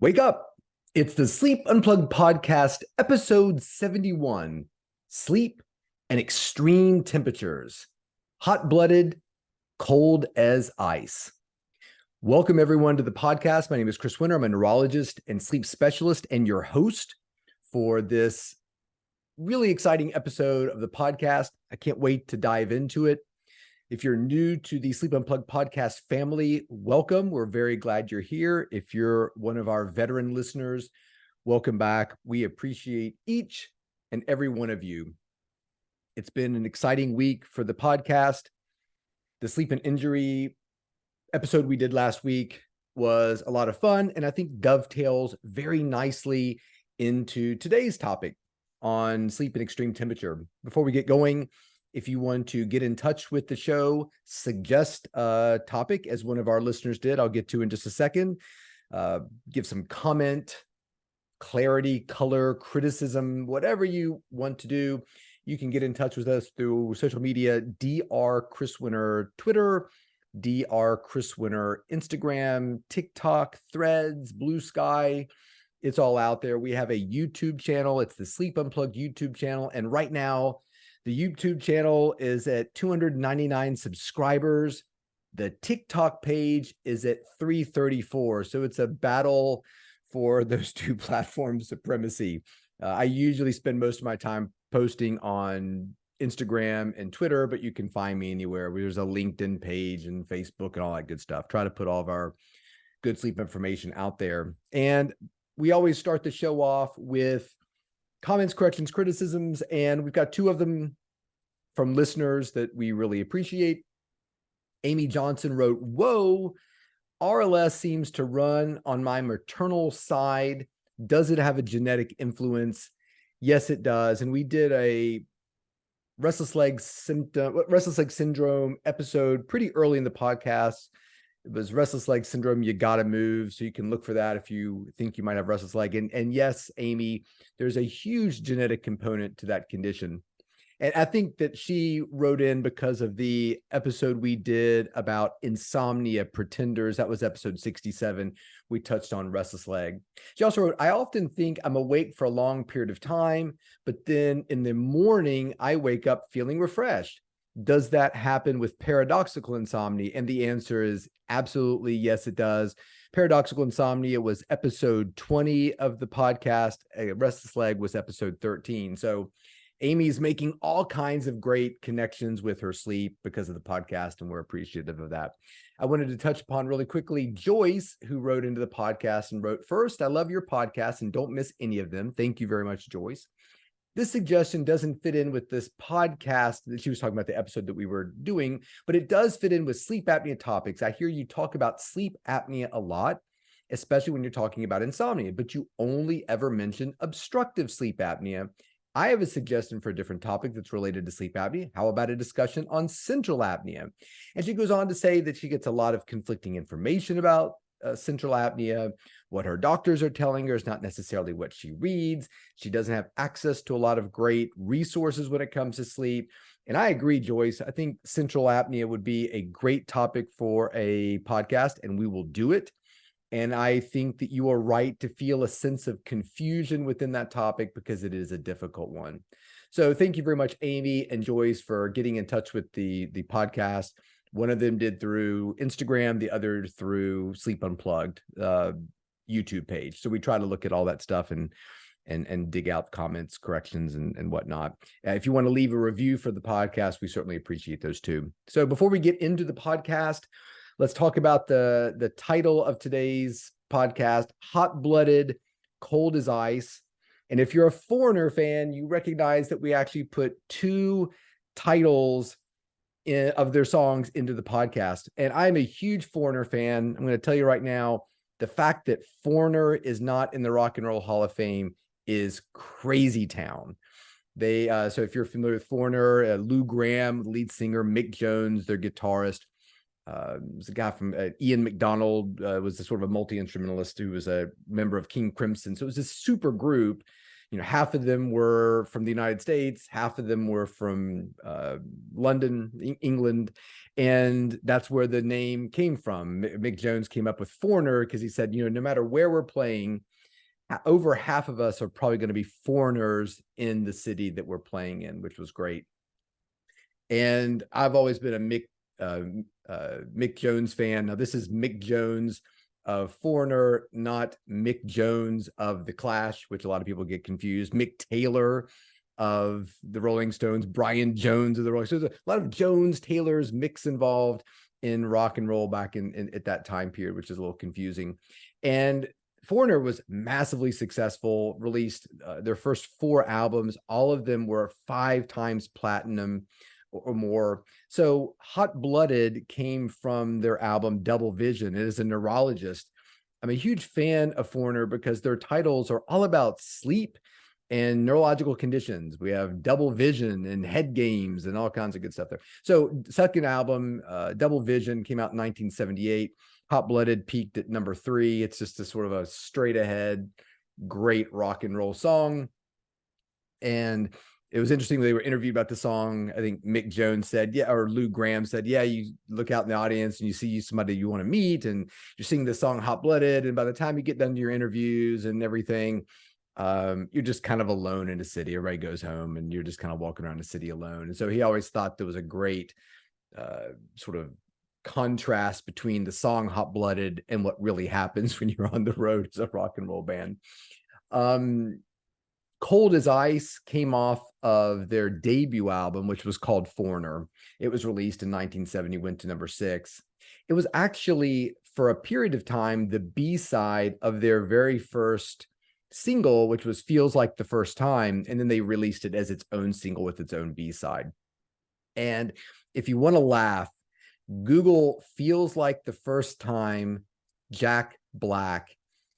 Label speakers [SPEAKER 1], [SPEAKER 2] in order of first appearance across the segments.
[SPEAKER 1] Wake up. It's the Sleep Unplugged podcast, episode 71, Sleep and Extreme Temperatures, Hot-Blooded, Cold as Ice. Welcome, everyone, to the podcast. My name is Chris Winter. I'm a neurologist and sleep specialist and your host for this really exciting episode of the podcast. I can't wait to dive into it. If you're new to the Sleep Unplugged podcast family, welcome. We're very glad you're here. If you're one of our veteran listeners, welcome back. We appreciate each and every one of you. It's been an exciting week for the podcast. The sleep and injury episode we did last week was a lot of fun, and I think dovetails very nicely into today's topic on sleep and extreme temperature. Before we get going, if you want to get in touch with the show, suggest a topic as one of our listeners did, I'll get to in just a second. Give some comment, clarity, color, criticism, whatever you want to do. You can get in touch with us through social media, Dr. Chris Winter Twitter, Dr. Chris Winter Instagram, TikTok, Threads, Blue Sky. It's all out there. We have a YouTube channel. It's the Sleep Unplugged YouTube channel. And right now, the YouTube channel is at 299 subscribers. The TikTok page is at 334. So it's a battle for those two platforms' supremacy. I usually spend most of my time posting on Instagram and Twitter, but you can find me anywhere. There's a LinkedIn page and Facebook and all that good stuff. Try to put all of our good sleep information out there. And we always start the show off with comments, corrections, criticisms, and we've got two of them from listeners that we really appreciate. Amy Johnson wrote, "Whoa, RLS seems to run on my maternal side. Does it have a genetic influence?" Yes, it does. And we did a restless leg syndrome episode pretty early in the podcast. It was restless leg syndrome, you got to move. So you can look for that if you think you might have restless leg. And yes, Amy, there's a huge genetic component to that condition. And I think that she wrote in because of the episode we did about insomnia pretenders. That was episode 67. We touched on restless leg. She also wrote, "I often think I'm awake for a long period of time, but then in the morning, I wake up feeling refreshed. Does that happen with paradoxical insomnia?" And the answer is absolutely yes, it does. Paradoxical insomnia was episode 20 of the podcast. Restless leg was episode 13. So Amy's making all kinds of great connections with her sleep because of the podcast, and we're appreciative of that. I wanted to touch upon really quickly Joyce, who wrote into the podcast and wrote, "First, I love your podcast and don't miss any of them." Thank you very much, Joyce. This suggestion doesn't fit in with this podcast that she was talking about, the episode that we were doing, but it does fit in with sleep apnea topics. I hear you talk about sleep apnea a lot, especially when you're talking about insomnia, but you only ever mention obstructive sleep apnea. I have a suggestion for a different topic that's related to sleep apnea. How about a discussion on central apnea? And she goes on to say that she gets a lot of conflicting information about central apnea. What her doctors are telling her is not necessarily what she reads. She doesn't have access to a lot of great resources when it comes to sleep. And I agree, Joyce. I think central apnea would be a great topic for a podcast, and we will do it. And I think that you are right to feel a sense of confusion within that topic because it is a difficult one. So thank you very much, Amy and Joyce, for getting in touch with the podcast. One of them did through Instagram, the other through Sleep Unplugged YouTube page. So we try to look at all that stuff and dig out comments, corrections, and whatnot. If you want to leave a review for the podcast, we certainly appreciate those too. So before we get into the podcast, let's talk about the title of today's podcast, Hot-Blooded, Cold as Ice. And if you're a Foreigner fan, you recognize that we actually put two titles of their songs into the podcast. And I'm a huge Foreigner fan. I'm going to tell you right now, the fact that Foreigner is not in the Rock and Roll Hall of Fame is crazy town. So if you're familiar with Foreigner, Lou Gramm, lead singer, Mick Jones, their guitarist, there's a guy from Ian McDonald, was a sort of a multi-instrumentalist who was a member of King Crimson. So it was this super group. half of them were from the United States, half of them were from London, England. And that's where the name came from. Mick Jones came up with foreigner because he said, no matter where we're playing, over half of us are probably going to be foreigners in the city that we're playing in, which was great. And I've always been a Mick Jones fan. Now, this is Mick Jones of Foreigner, not Mick Jones of The Clash, which a lot of people get confused. Mick Taylor of the Rolling Stones, Brian Jones of the Rolling Stones. A lot of Jones, Taylors, Micks involved in rock and roll back in at that time period, which is a little confusing. And Foreigner was massively successful, released their first 4 albums. All of them were 5 times platinum or more. So Hot Blooded came from their album Double Vision. And as a neurologist, I'm a huge fan of Foreigner because their titles are all about sleep and neurological conditions. We have Double Vision and Head Games and all kinds of good stuff there. So second album, Double Vision, came out in 1978. Hot Blooded peaked at number 3. It's just a sort of a straight ahead, great rock and roll song. And it was interesting when they were interviewed about the song. I think Mick Jones said, or Lou Gramm said, you look out in the audience and you see somebody you want to meet and you're singing the song Hot Blooded. And by the time you get done to your interviews and everything, you're just kind of alone in the city. Everybody goes home and you're just kind of walking around the city alone. And so he always thought there was a great sort of contrast between the song Hot Blooded and what really happens when you're on the road as a rock and roll band. Cold as Ice came off of their debut album, which was called Foreigner. It was released in 1970, went to number 6. It was actually, for a period of time, the B-side of their very first single, which was Feels Like the First Time, and then they released it as its own single with its own B-side. And if you want to laugh, Google Feels Like the First Time, Jack Black.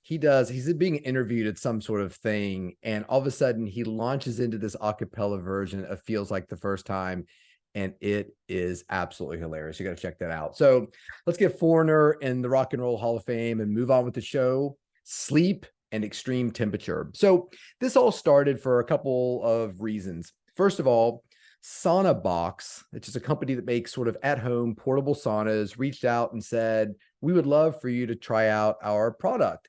[SPEAKER 1] He's being interviewed at some sort of thing, and all of a sudden he launches into this a cappella version of Feels Like the First Time, and it is absolutely hilarious. You got to check that out. So let's get Foreigner in the Rock and Roll Hall of Fame and move on with the show. Sleep and extreme temperature. So this all started for a couple of reasons. First of all, Sauna Box, which is a company that makes sort of at-home portable saunas, reached out and said, we would love for you to try out our product.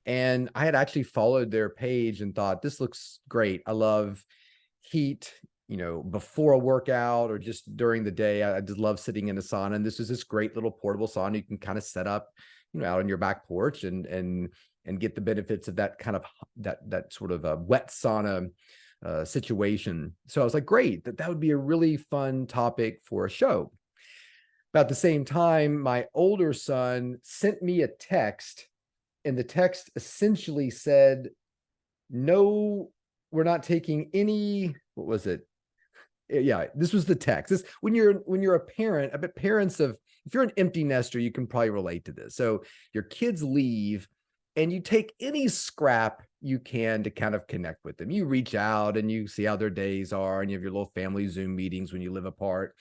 [SPEAKER 1] And I had actually followed their page and thought, this looks great. I love heat, before a workout or just during the day. I just love sitting in a sauna. And this is this great little portable sauna you can kind of set up, out on your back porch and get the benefits of that kind of that sort of a wet sauna situation. So I was like, great, that would be a really fun topic for a show. About the same time, my older son sent me a text, and the text essentially said, no, we're not taking any, what was it? Yeah, this was the text. This, when you're a parent, I bet parents if you're an empty nester, you can probably relate to this. So your kids leave and you take any scrap you can to kind of connect with them. You reach out and you see how their days are, and you have your little family Zoom meetings when you live apart.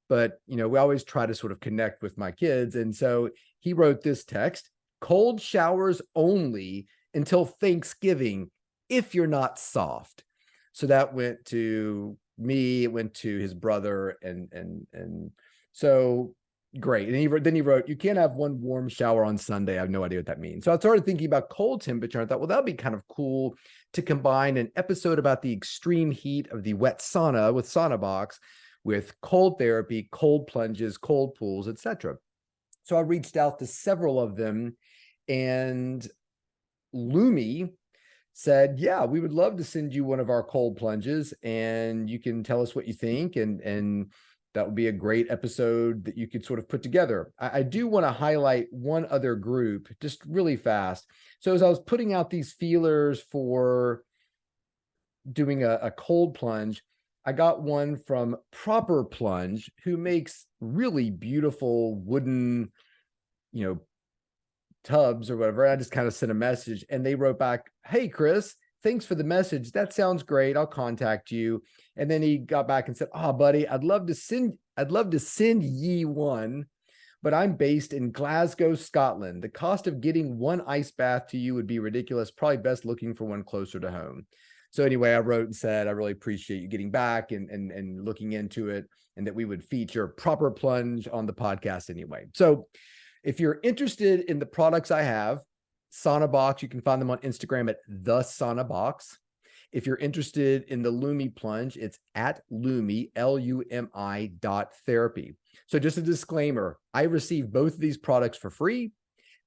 [SPEAKER 1] But, we always try to sort of connect with my kids. And so he wrote this text: cold showers only until Thanksgiving if you're not soft. So that went to me, it went to his brother, and so great. And then he wrote, you can't have one warm shower on Sunday. I have no idea what that means. So I started thinking about cold temperature. I thought, well, that'd be kind of cool to combine an episode about the extreme heat of the wet sauna with Sauna Box with cold therapy, cold plunges, cold pools, etc. So I reached out to several of them, and Lumi said, yeah, we would love to send you one of our cold plunges and you can tell us what you think. And that would be a great episode that you could sort of put together. I do want to highlight one other group just really fast. So as I was putting out these feelers for doing a cold plunge, I got one from Proper Plunge, who makes really beautiful wooden, tubs or whatever. I just kind of sent a message and they wrote back, hey, Chris, thanks for the message. That sounds great. I'll contact you. And then he got back and said, buddy, I'd love to send ye one, but I'm based in Glasgow, Scotland. The cost of getting one ice bath to you would be ridiculous. Probably best looking for one closer to home. So anyway, I wrote and said, I really appreciate you getting back and looking into it, and that we would feature proper plunge on the podcast anyway. So if you're interested in the products I have, Sauna Box, you can find them on Instagram at the Sauna Box. If you're interested in the Lumi plunge, it's at Lumi, LUMI.therapy. So just a disclaimer, I received both of these products for free.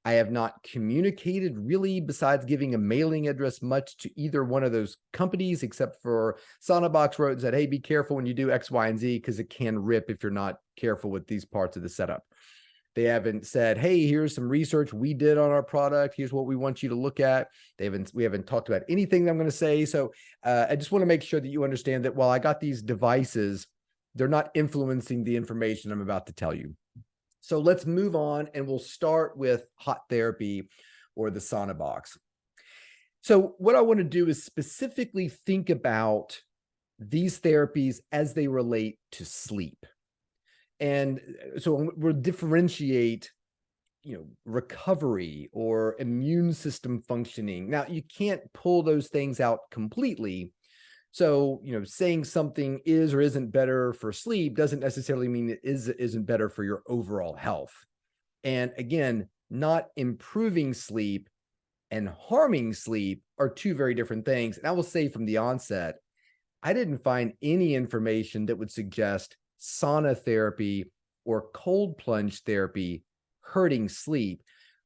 [SPEAKER 1] I have not communicated really, besides giving a mailing address, much to either one of those companies, except for Sauna Box wrote and said, hey, be careful when you do X, Y, and Z, because it can rip if you're not careful with these parts of the setup. They haven't said, hey, here's some research we did on our product. Here's what we want you to look at. We haven't talked about anything that I'm going to say. So I just want to make sure that you understand that while I got these devices, they're not influencing the information I'm about to tell you. So let's move on, and we'll start with hot therapy or the Sauna Box. So what I want to do is specifically think about these therapies as they relate to sleep. And so we'll differentiate, recovery or immune system functioning. Now, you can't pull those things out completely. So, saying something is or isn't better for sleep doesn't necessarily mean it isn't better for your overall health. And again, not improving sleep and harming sleep are two very different things. And I will say from the onset, I didn't find any information that would suggest sauna therapy or cold plunge therapy hurting sleep,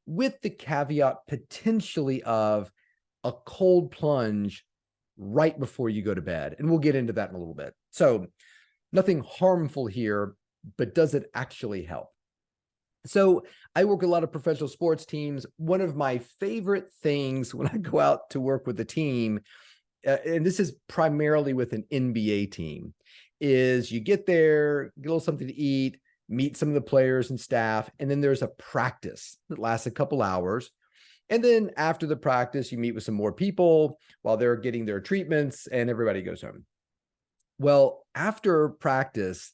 [SPEAKER 1] with the caveat potentially of a cold plunge right before you go to bed. And we'll get into that in a little bit. So nothing harmful here, but does it actually help? So I work with a lot of professional sports teams. One of my favorite things when I go out to work with a team, and this is primarily with an NBA team, is you get there, get a little something to eat, meet some of the players and staff, and then there's a practice that lasts a couple hours. And then after the practice, you meet with some more people while they're getting their treatments, and everybody goes home. Well, after practice,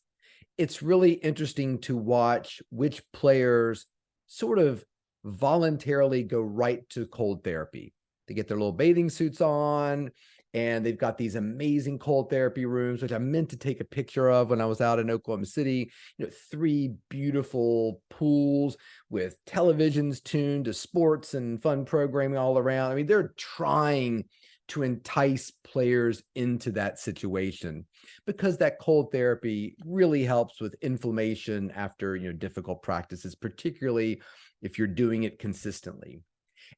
[SPEAKER 1] it's really interesting to watch which players sort of voluntarily go right to cold therapy. They get their little bathing suits on, and they've got these amazing cold therapy rooms, which I meant to take a picture of when I was out in Oklahoma City. 3 beautiful pools with televisions tuned to sports and fun programming all around. I mean, they're trying to entice players into that situation, because that cold therapy really helps with inflammation after, difficult practices, particularly if you're doing it consistently.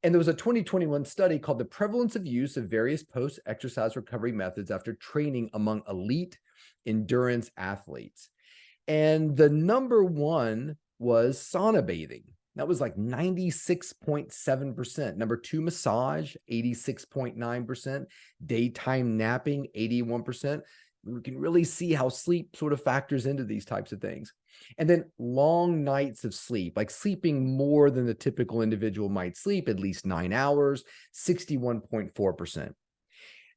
[SPEAKER 1] And there was a 2021 study called The Prevalence of Use of Various Post-Exercise Recovery Methods After Training Among Elite Endurance Athletes. And the number one was sauna bathing. That was like 96.7%. Number 2, massage, 86.9%. Daytime napping, 81%. We can really see how sleep sort of factors into these types of things. And then long nights of sleep, like sleeping more than the typical individual might sleep, at least 9 hours, 61.4%.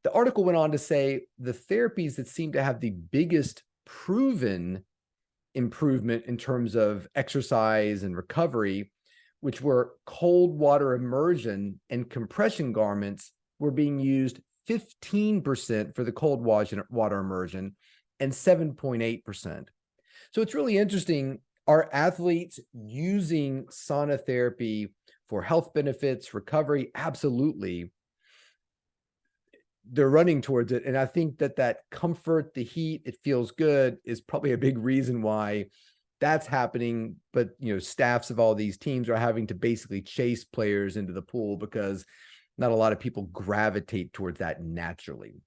[SPEAKER 1] The article went on to say the therapies that seem to have the biggest proven improvement in terms of exercise and recovery, which were cold water immersion and compression garments, were being used 15% for the cold water immersion and 7.8%. So it's really interesting. Are athletes using sauna therapy for health benefits, recovery? Absolutely. They're running towards it. And I think that comfort, the heat, it feels good, is probably a big reason why that's happening. But, staffs of all these teams are having to basically chase players into the pool because not a lot of people gravitate towards that naturally.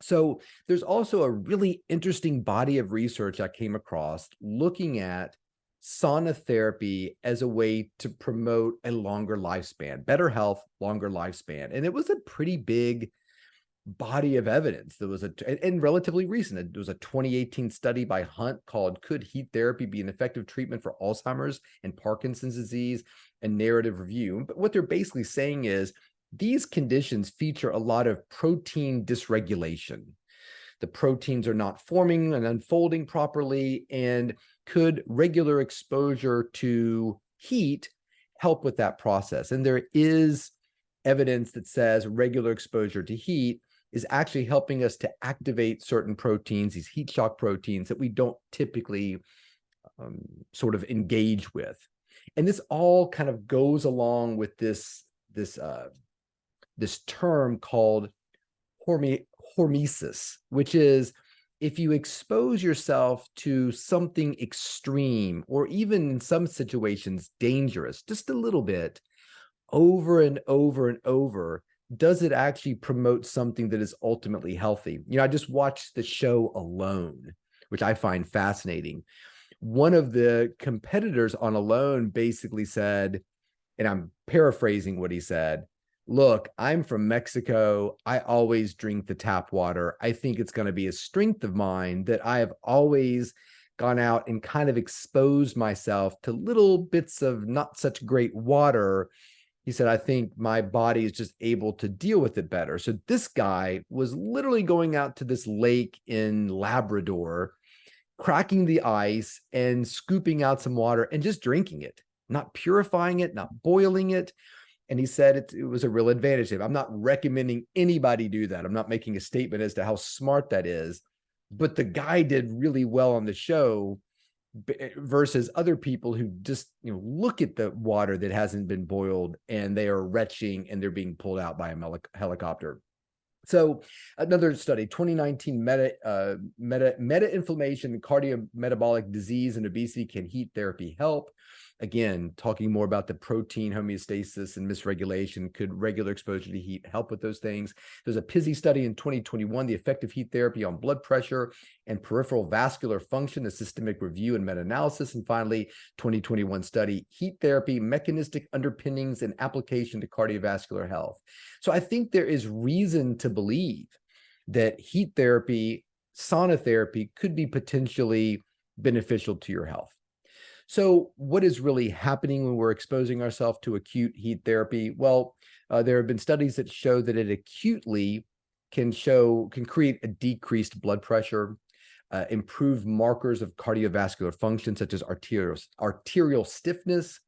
[SPEAKER 1] So there's also a really interesting body of research I came across looking at sauna therapy as a way to promote a longer lifespan, better health, longer lifespan. And it was a pretty big body of evidence. There was and relatively recent. There was a 2018 study by Hunt called "Could Heat Therapy Be an Effective Treatment for Alzheimer's and Parkinson's Disease?" and narrative review. But what they're basically saying is these conditions feature a lot of protein dysregulation. The proteins are not forming and unfolding properly, and could regular exposure to heat help with that process? And there is evidence that says regular exposure to heat is actually helping us to activate certain proteins, these heat shock proteins that we don't typically sort of engage with. And this all kind of goes along with this term called hormesis, which is if you expose yourself to something extreme, or even in some situations dangerous, just a little bit, over and over and over, does it actually promote something that is ultimately healthy? I just watched the show Alone, which I find fascinating. One of the competitors on Alone basically said, and I'm paraphrasing what he said, look, I'm from Mexico. I always drink the tap water. I think it's going to be a strength of mine that I have always gone out and kind of exposed myself to little bits of not such great water. He said, I think my body is just able to deal with it better. So this guy was literally going out to this lake in Labrador, cracking the ice and scooping out some water and just drinking it, not purifying it, not boiling it. And he said it was a real advantage to him. I'm not recommending anybody do that. I'm not making a statement as to how smart that is, but the guy did really well on the show versus other people who just look at the water that hasn't been boiled and they are retching and they're being pulled out by a helicopter. So another study, 2019, meta-inflammation, cardiometabolic disease, and obesity, can heat therapy help? Again, talking more about the protein homeostasis and misregulation. Could regular exposure to heat help with those things? There's a PISY study in 2021, the effect of heat therapy on blood pressure and peripheral vascular function, a systemic review and meta-analysis. And finally, 2021 study, heat therapy, mechanistic underpinnings and application to cardiovascular health. So I think there is reason to believe that heat therapy, sauna therapy could be potentially beneficial to your health. So what is really happening when we're exposing ourselves to acute heat therapy? Well, there have been studies that show that it acutely can create a decreased blood pressure, improve markers of cardiovascular function, such as arterial stiffness,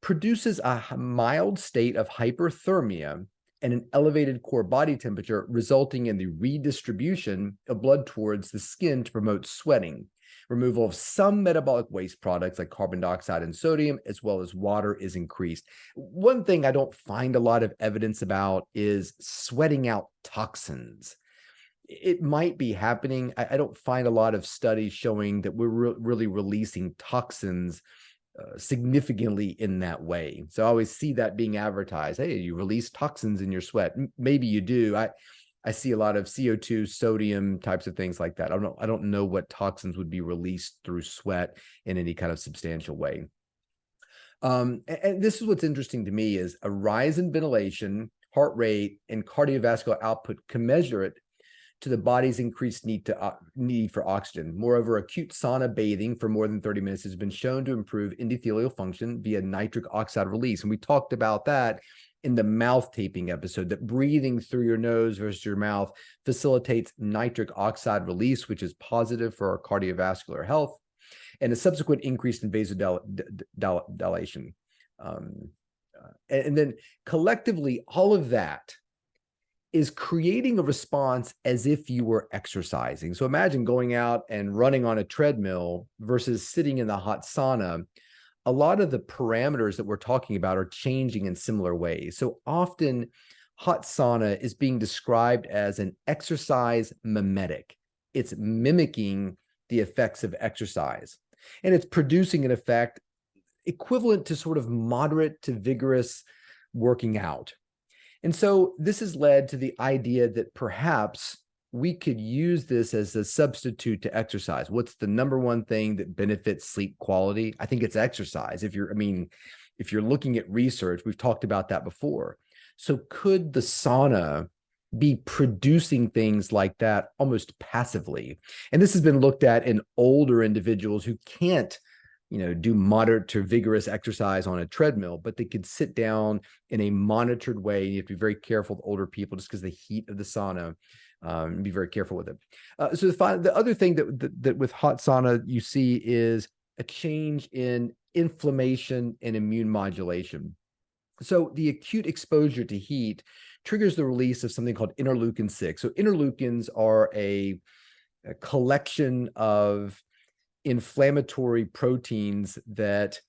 [SPEAKER 1] produces a mild state of hyperthermia and an elevated core body temperature, resulting in the redistribution of blood towards the skin to promote sweating. Removal of some metabolic waste products like carbon dioxide and sodium, as well as water, is increased. One thing I don't find a lot of evidence about is sweating out toxins. It might be happening. I don't find a lot of studies showing that we're really releasing toxins significantly in that way. So I always see that being advertised. Hey, you release toxins in your sweat. Maybe you do. I see a lot of CO2, sodium types of things like that. I don't know what toxins would be released through sweat in any kind of substantial way. And this is what's interesting to me is a rise in ventilation, heart rate, and cardiovascular output commensurate to the body's increased need for oxygen. Moreover, acute sauna bathing for more than 30 minutes has been shown to improve endothelial function via nitric oxide release. And we talked about that in the mouth taping episode, that breathing through your nose versus your mouth facilitates nitric oxide release, which is positive for our cardiovascular health, and a subsequent increase in vasodilation. And then collectively, all of that is creating a response as if you were exercising. So imagine going out and running on a treadmill versus sitting in the hot sauna. A lot of the parameters that we're talking about are changing in similar ways. So often hot sauna is being described as an exercise mimetic. It's mimicking the effects of exercise, and it's producing an effect equivalent to sort of moderate to vigorous working out. And so this has led to the idea that perhaps we could use this as a substitute to exercise. What's the number one thing that benefits sleep quality? I think it's exercise. If you're looking at research, we've talked about that before. So could the sauna be producing things like that almost passively? And this has been looked at in older individuals who can't do moderate to vigorous exercise on a treadmill, but they could sit down in a monitored way. You have to be very careful with older people just because the heat of the sauna, be very careful with it. So the other thing that with hot sauna you see is a change in inflammation and immune modulation. So the acute exposure to heat triggers the release of something called interleukin 6. So interleukins are a collection of inflammatory proteins that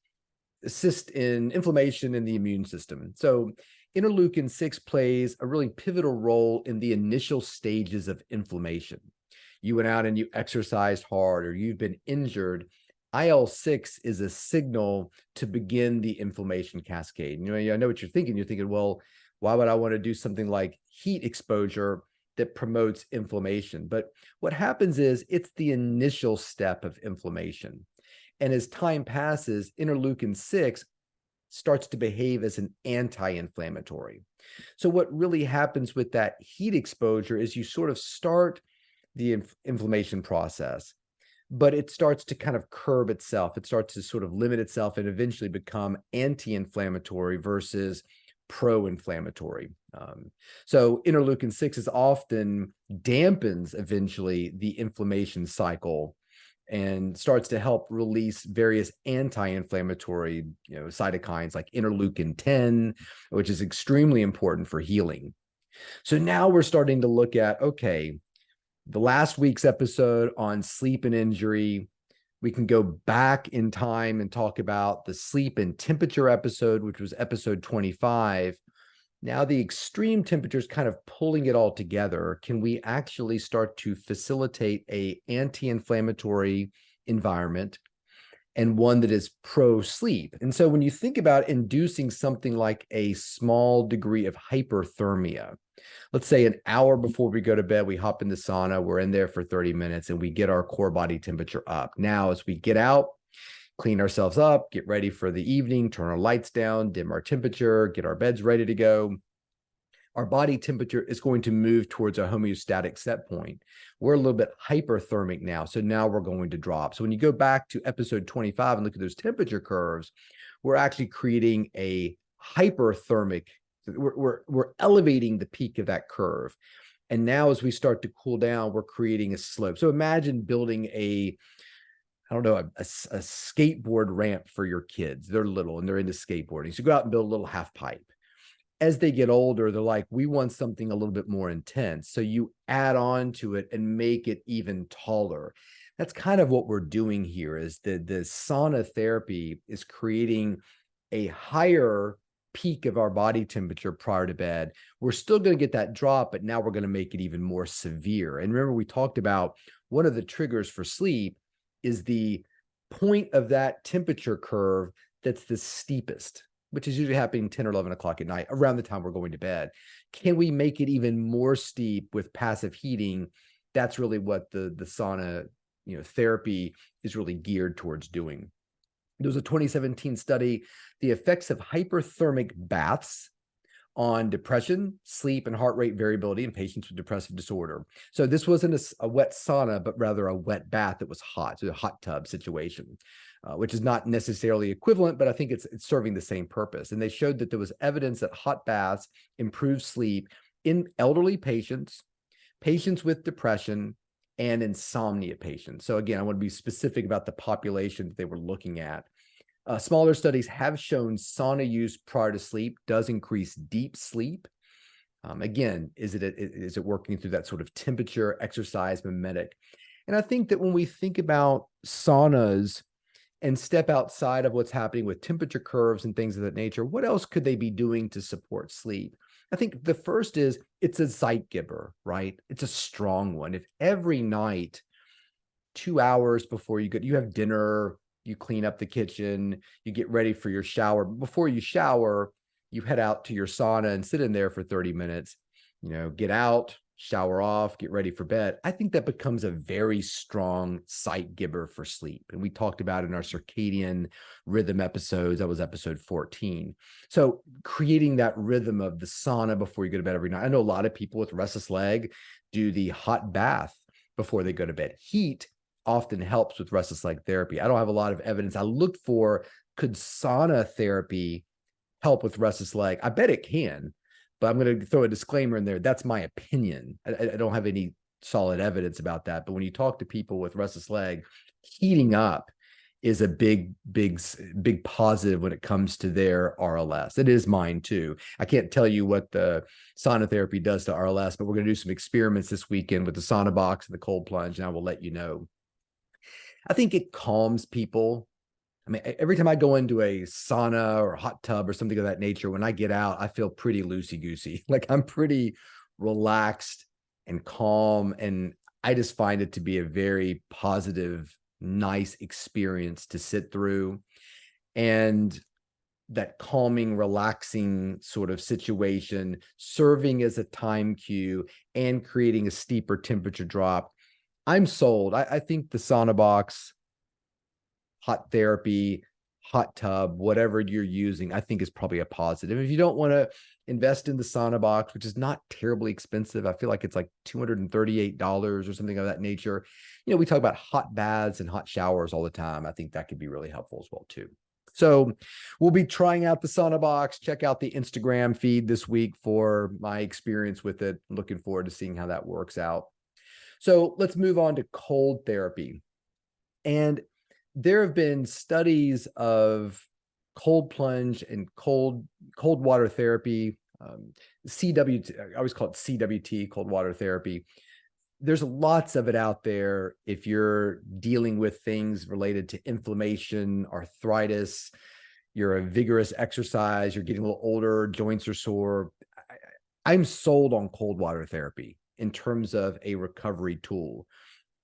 [SPEAKER 1] assist in inflammation in the immune system. So interleukin 6 plays a really pivotal role in the initial stages of inflammation. You went out and you exercised hard, or you've been injured. IL-6 is a signal to begin the inflammation cascade. I know what you're thinking. You're thinking, well, why would I want to do something like heat exposure that promotes inflammation? But what happens is it's the initial step of inflammation. And as time passes, interleukin 6 starts to behave as an anti-inflammatory. So what really happens with that heat exposure is you sort of start the inflammation process, but it starts to kind of curb itself. It starts to sort of limit itself and eventually become anti-inflammatory versus pro-inflammatory. So interleukin 6 is often dampens eventually the inflammation cycle and starts to help release various anti-inflammatory cytokines like interleukin 10, which is extremely important for healing. So now we're starting to look at, okay, the last week's episode on sleep and injury, we can go back in time and talk about the sleep and temperature episode, which was episode 25. Now the extreme temperatures kind of pulling it all together. Can we actually start to facilitate a anti-inflammatory environment and one that is pro-sleep? And so when you think about inducing something like a small degree of hyperthermia, let's say an hour before we go to bed, we hop in the sauna, we're in there for 30 minutes and we get our core body temperature up. Now, as we get out, clean ourselves up, get ready for the evening, turn our lights down, dim our temperature, get our beds ready to go, our body temperature is going to move towards a homeostatic set point. We're a little bit hyperthermic now, so now we're going to drop. So when you go back to episode 25 and look at those temperature curves, we're actually creating a hyperthermic, we're elevating the peak of that curve. And now as we start to cool down, we're creating a slope. So imagine building a skateboard ramp for your kids. They're little and they're into skateboarding. So go out and build a little half pipe. As they get older, they're like, we want something a little bit more intense. So you add on to it and make it even taller. That's kind of what we're doing here is the sauna therapy is creating a higher peak of our body temperature prior to bed. We're still going to get that drop, but now we're going to make it even more severe. And remember, we talked about one of the triggers for sleep is the point of that temperature curve that's the steepest, which is usually happening 10 or 11 o'clock at night, around the time we're going to bed. Can we make it even more steep with passive heating? That's really what the sauna therapy is really geared towards doing. There was a 2017 study, the effects of hyperthermic baths on depression, sleep, and heart rate variability in patients with depressive disorder. So this wasn't a wet sauna, but rather a wet bath that was hot, so a hot tub situation, which is not necessarily equivalent, but I think it's serving the same purpose. And they showed that there was evidence that hot baths improve sleep in elderly patients, patients with depression, and insomnia patients. So again, I want to be specific about the population that they were looking at. Smaller studies have shown sauna use prior to sleep does increase deep sleep. Again, is it working through that sort of temperature, exercise, mimetic? And I think that when we think about saunas and step outside of what's happening with temperature curves and things of that nature, what else could they be doing to support sleep? I think the first is it's a Zeitgeber, right? It's a strong one. If every night, 2 hours before you have dinner, you clean up the kitchen, you get ready for your shower. Before you shower, you head out to your sauna and sit in there for 30 minutes, get out, shower off, get ready for bed. I think that becomes a very strong Zeitgeber for sleep. And we talked about in our circadian rhythm episodes, that was episode 14. So creating that rhythm of the sauna before you go to bed every night. I know a lot of people with restless leg do the hot bath before they go to bed. Heat often helps with restless leg therapy. I don't have a lot of evidence. I looked for, could sauna therapy help with restless leg? I bet it can, but I'm going to throw a disclaimer in there. That's my opinion. I don't have any solid evidence about that. But when you talk to people with restless leg, heating up is a big positive when it comes to their RLS. It is mine too. I can't tell you what the sauna therapy does to RLS, but we're going to do some experiments this weekend with the sauna box and the cold plunge, and I will let you know. I think it calms people. I mean, every time I go into a sauna or a hot tub or something of that nature, when I get out, I feel pretty loosey-goosey. Like I'm pretty relaxed and calm. And I just find it to be a very positive, nice experience to sit through. And that calming, relaxing sort of situation, serving as a time cue and creating a steeper temperature drop. I'm sold. I think the sauna box, hot therapy, hot tub, whatever you're using, I think is probably a positive. If you don't want to invest in the sauna box, which is not terribly expensive, I feel like it's like $238 or something of that nature. We talk about hot baths and hot showers all the time. I think that could be really helpful as well too. So we'll be trying out the sauna box. Check out the Instagram feed this week for my experience with it. Looking forward to seeing how that works out. So let's move on to cold therapy. And there have been studies of cold plunge and cold water therapy, CWT, I always call it CWT, cold water therapy. There's lots of it out there if you're dealing with things related to inflammation, arthritis, you're a vigorous exercise, you're getting a little older, joints are sore. I'm sold on cold water therapy in terms of a recovery tool.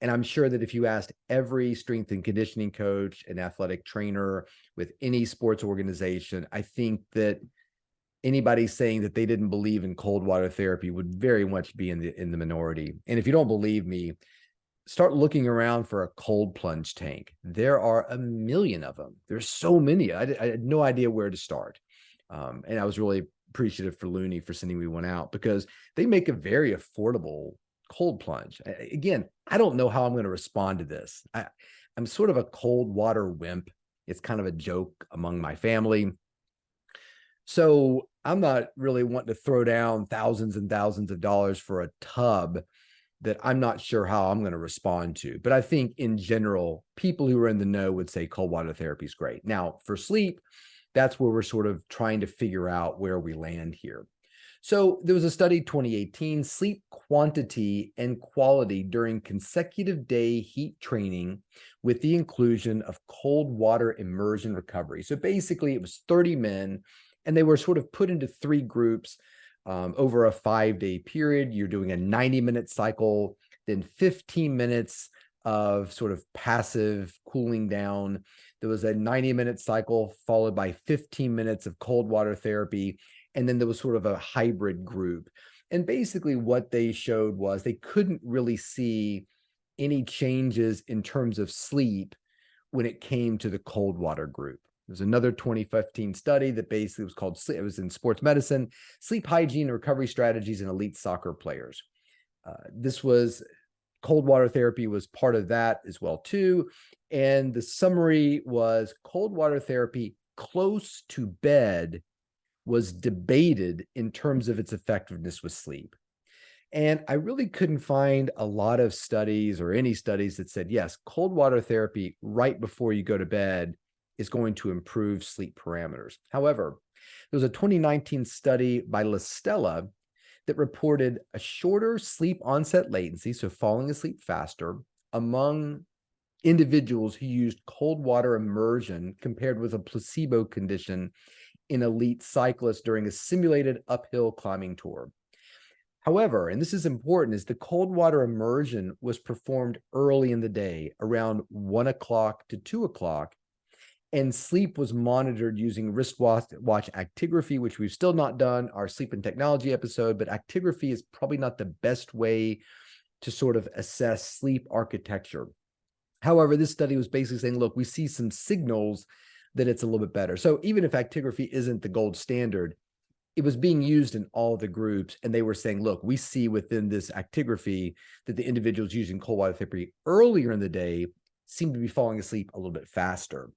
[SPEAKER 1] And I'm sure that if you asked every strength and conditioning coach and athletic trainer with any sports organization, I think that anybody saying that they didn't believe in cold water therapy would very much be in the minority. And if you don't believe me, start looking around for a cold plunge tank. There are a million of them. There's so many. I had no idea where to start. And I was really appreciative for Looney for sending me one out because they make a very affordable cold plunge. Again, I don't know how I'm going to respond to this. I'm sort of a cold water wimp. It's kind of a joke among my family. So I'm not really wanting to throw down thousands and thousands of dollars for a tub that I'm not sure how I'm going to respond to. But I think in general, people who are in the know would say cold water therapy is great. Now, for sleep, that's where we're sort of trying to figure out where we land here. So there was a study, 2018, sleep quantity and quality during consecutive day heat training with the inclusion of cold water immersion recovery. So basically it was 30 men and they were sort of put into three groups over a 5-day period. You're doing a 90-minute cycle, then 15 minutes of sort of passive cooling down. There was a 90-minute cycle followed by 15 minutes of cold water therapy. And then there was sort of a hybrid group. And basically what they showed was they couldn't really see any changes in terms of sleep when it came to the cold water group. There's another 2015 study that basically was called, it was in sports medicine, sleep hygiene and recovery strategies in elite soccer players. This was cold water therapy was part of that as well too. And the summary was cold water therapy close to bed was debated in terms of its effectiveness with sleep. And I really couldn't find a lot of studies or any studies that said, yes, cold water therapy right before you go to bed is going to improve sleep parameters. However, there was a 2019 study by La Stella that reported a shorter sleep onset latency, so falling asleep faster, among individuals who used cold water immersion compared with a placebo condition in elite cyclists during a simulated uphill climbing tour. However, and this is important, is the cold water immersion was performed early in the day, around 1 o'clock to 2 o'clock, and sleep was monitored using wristwatch actigraphy, which we've still not done our sleep and technology episode, but actigraphy is probably not the best way to sort of assess sleep architecture. However, this study was basically saying, look, we see some signals that it's a little bit better. So even if actigraphy isn't the gold standard, it was being used in all the groups. And they were saying, look, we see within this actigraphy that the individuals using cold water therapy earlier in the day seem to be falling asleep a little bit faster.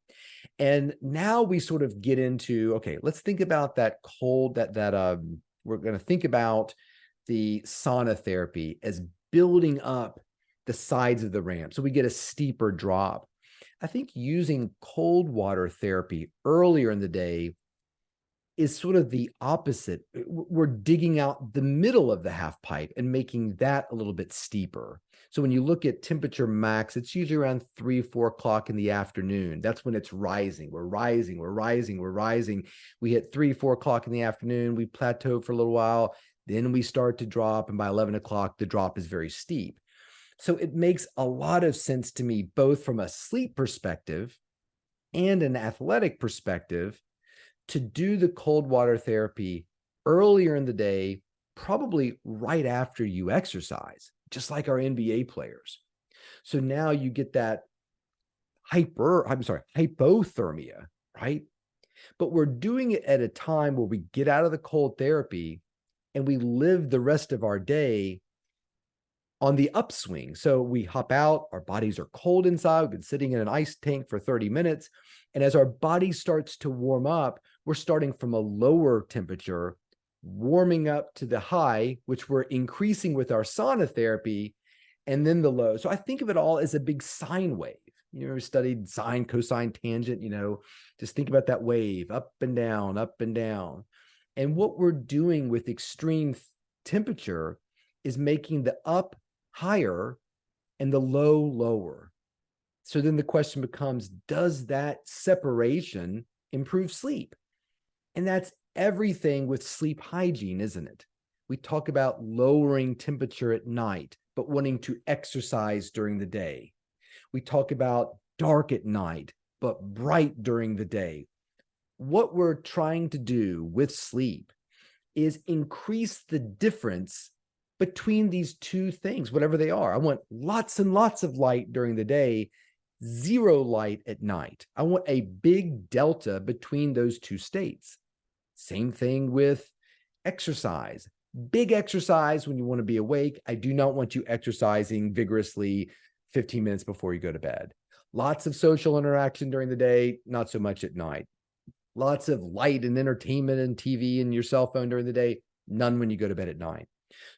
[SPEAKER 1] And now we sort of get into, okay, let's think about that cold, we're going to think about the sauna therapy as building up the sides of the ramp. So we get a steeper drop. I think using cold water therapy earlier in the day is sort of the opposite. We're digging out the middle of the half pipe and making that a little bit steeper. So when you look at temperature max, it's usually around 3, 4 o'clock in the afternoon. That's when it's rising. We're rising, we're rising, we're rising. We hit 3, 4 o'clock in the afternoon. We plateau for a little while. Then we start to drop. And by 11 o'clock, the drop is very steep. So it makes a lot of sense to me, both from a sleep perspective and an athletic perspective, to do the cold water therapy earlier in the day, probably right after you exercise, just like our NBA players. So now you get that hypothermia, right? But we're doing it at a time where we get out of the cold therapy and we live the rest of our day on the upswing. So we hop out, our bodies are cold inside. We've been sitting in an ice tank for 30 minutes. And as our body starts to warm up, we're starting from a lower temperature, warming up to the high, which we're increasing with our sauna therapy, and then the low. So I think of it all as a big sine wave. You know, studied sine, cosine, tangent, just think about that wave, up and down, up and down. And what we're doing with extreme temperature is making the up higher and the low lower. So then the question becomes, does that separation improve sleep? And that's everything with sleep hygiene, isn't it? We talk about lowering temperature at night, but wanting to exercise during the day. We talk about dark at night, but bright during the day. What we're trying to do with sleep is increase the difference between these two things, whatever they are. I want lots and lots of light during the day, zero light at night. I want a big delta between those two states. Same thing with exercise. Big exercise when you want to be awake. I do not want you exercising vigorously 15 minutes before you go to bed. Lots of social interaction during the day, not so much at night. Lots of light and entertainment and TV and your cell phone during the day, none when you go to bed at night.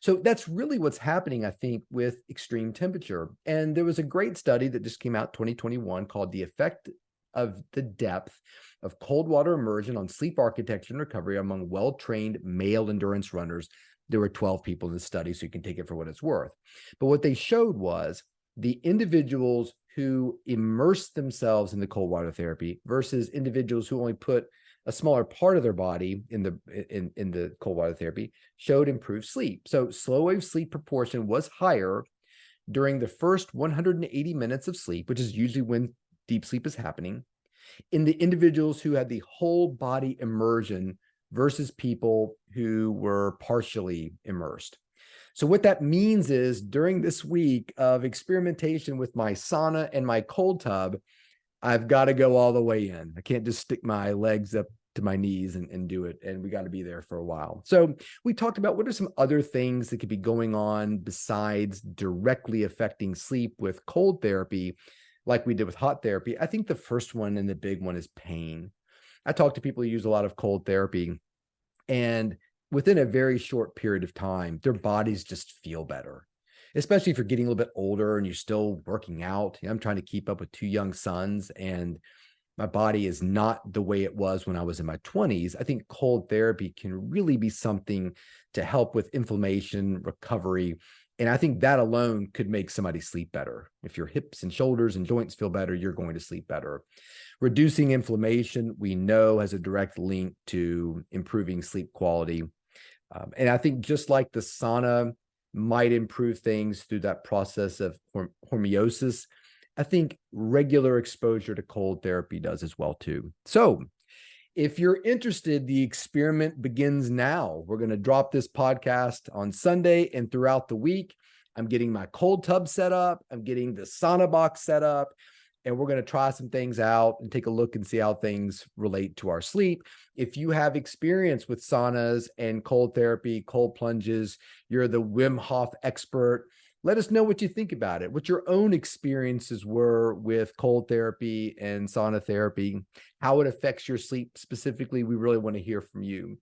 [SPEAKER 1] So that's really what's happening, I think, with extreme temperature. And there was a great study that just came out 2021 called The Effect of the Depth of Cold Water Immersion on Sleep Architecture and Recovery Among Well-Trained Male Endurance Runners. There were 12 people in the study, so you can take it for what it's worth. But what they showed was the individuals who immersed themselves in the cold water therapy versus individuals who only put a smaller part of their body in the cold water therapy showed improved sleep. So slow wave sleep proportion was higher during the first 180 minutes of sleep, which is usually when deep sleep is happening, in the individuals who had the whole body immersion versus people who were partially immersed. So what that means is during this week of experimentation with my sauna and my cold tub, I've got to go all the way in. I can't just stick my legs up to my knees and do it. And we got to be there for a while. So we talked about what are some other things that could be going on besides directly affecting sleep with cold therapy, like we did with hot therapy. I think the first one and the big one is pain. I talk to people who use a lot of cold therapy, and within a very short period of time, their bodies just feel better. Especially if you're getting a little bit older and you're still working out. I'm trying to keep up with 2 young sons, and my body is not the way it was when I was in my 20s. I think cold therapy can really be something to help with inflammation, recovery. And I think that alone could make somebody sleep better. If your hips and shoulders and joints feel better, you're going to sleep better. Reducing inflammation, we know, has a direct link to improving sleep quality. And I think just like the sauna might improve things through that process of hormesis, I think regular exposure to cold therapy does as well too. So if you're interested, the experiment begins now. We're going to drop this podcast on Sunday and throughout the week. I'm getting my cold tub set up. I'm getting the sauna box set up. And we're going to try some things out and take a look and see how things relate to our sleep. If you have experience with saunas and cold therapy, cold plunges, you're the Wim Hof expert, let us know what you think about it, what your own experiences were with cold therapy and sauna therapy, how it affects your sleep specifically. We really want to hear from you.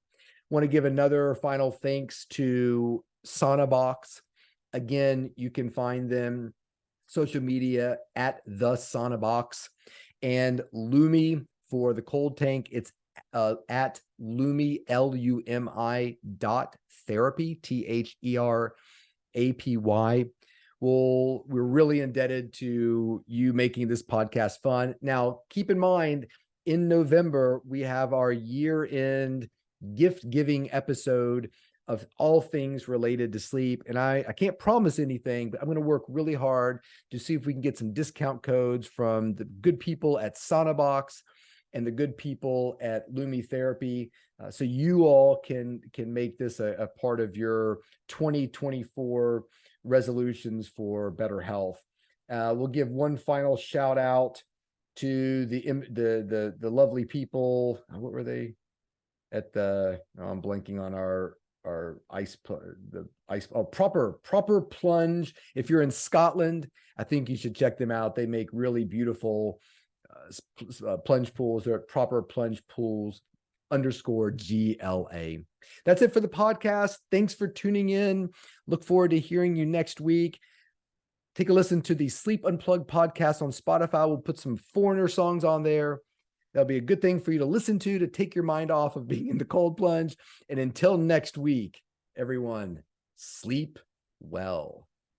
[SPEAKER 1] Want to give another final thanks to Sauna Box. Again, you can find them social media at the Sauna Box, and Lumi for the cold tank. It's at Lumi, LUMI .therapy, THERAPY. We're really indebted to you making this podcast fun. Now, keep in mind, in November, we have our year-end gift giving episode of all things related to sleep. And I can't promise anything, but I'm going to work really hard to see if we can get some discount codes from the good people at SaunaBox and the good people at Lumi Therapy. So you all can make this a part of your 2024 resolutions for better health. We'll give one final shout out to the lovely people. What were they at the? Oh, I'm blanking on our proper plunge. If you're in Scotland, I think you should check them out. They make really beautiful plunge pools. They're at proper plunge pools _GLA. That's it for the podcast. Thanks for tuning in. Look forward to hearing you next week. Take a listen to the Sleep Unplugged podcast on Spotify. We'll put some Foreigner songs on there. That'll be a good thing for you to listen to take your mind off of being in the cold plunge. And until next week, everyone, sleep well.